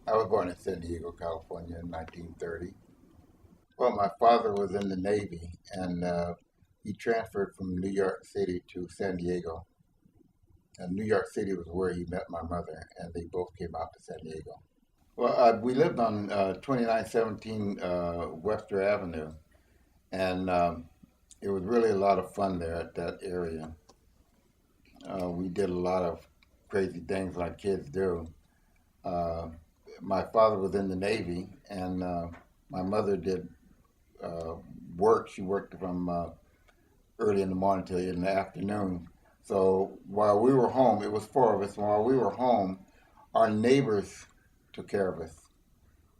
I was born in San Diego, California in 1930. Well, my father was in the Navy and he transferred from New York City to San Diego. And New York City was where he met my mother, and they both came out to San Diego. Well, we lived on 2917 Webster Avenue, and it was really a lot of fun there at that area. We did a lot of crazy things like kids do. Uh, my father was in the Navy, and my mother did uh, work. She worked from early in the morning till in the afternoon. So while we were home, it was four of us. While we were home, our neighbors took care of us.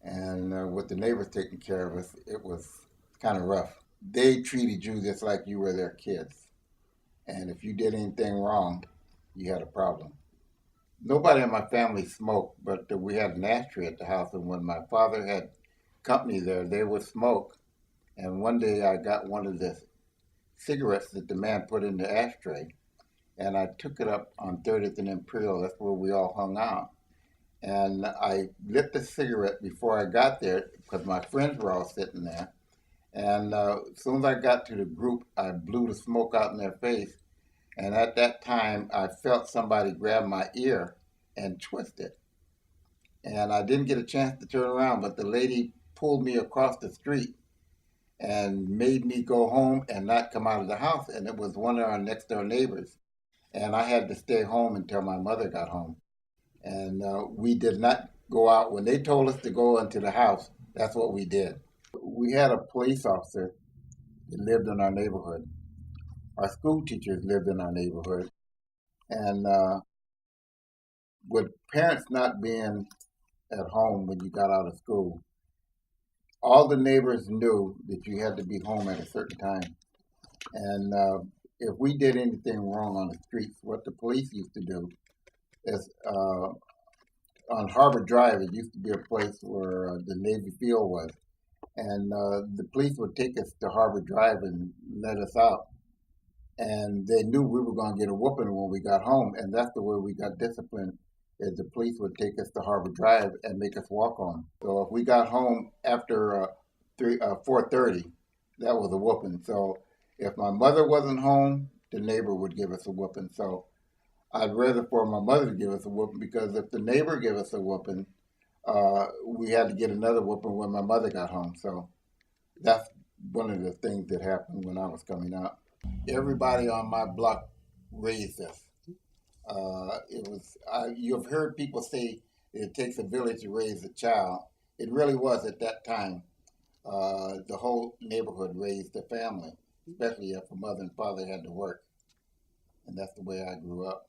And with the neighbors taking care of us, it was kind of rough. They treated you just like you were their kids. And if you did anything wrong, you had a problem. Nobody in my family smoked, but we had an ashtray at the house. And when my father had company there, they would smoke. And one day I got one of the cigarettes that the man put in the ashtray, and I took it up on 30th and Imperial. That's where we all hung out. And I lit the cigarette before I got there because my friends were all sitting there. And as soon as I got to the group, I blew the smoke out in their face. And at that time, I felt somebody grab my ear and twist it. And I didn't get a chance to turn around, but the lady pulled me across the street and made me go home and not come out of the house. And it was one of our next door neighbors. And I had to stay home until my mother got home. And we did not go out. When they told us to go into the house, that's what we did. We had a police officer that lived in our neighborhood. Our school teachers lived in our neighborhood. And with parents not being at home when you got out of school, all the neighbors knew that you had to be home at a certain time. And if we did anything wrong on the streets, what the police used to do is on Harbor Drive, it used to be a place where the Navy field was. And the police would take us to Harbor Drive and let us out. And they knew we were going to get a whooping when we got home. And that's the way we got disciplined, is the police would take us to Harbor Drive and make us walk home. So if we got home after 4:30, that was a whooping. So if my mother wasn't home, the neighbor would give us a whooping. So I'd rather for my mother to give us a whooping, because if the neighbor gave us a whooping, we had to get another whooping when my mother got home. So that's one of the things that happened when I was coming out. Everybody on my block raised us. You've heard people say it takes a village to raise a child. It really was at that time. The whole neighborhood raised the family, especially if a mother and father had to work. And that's the way I grew up.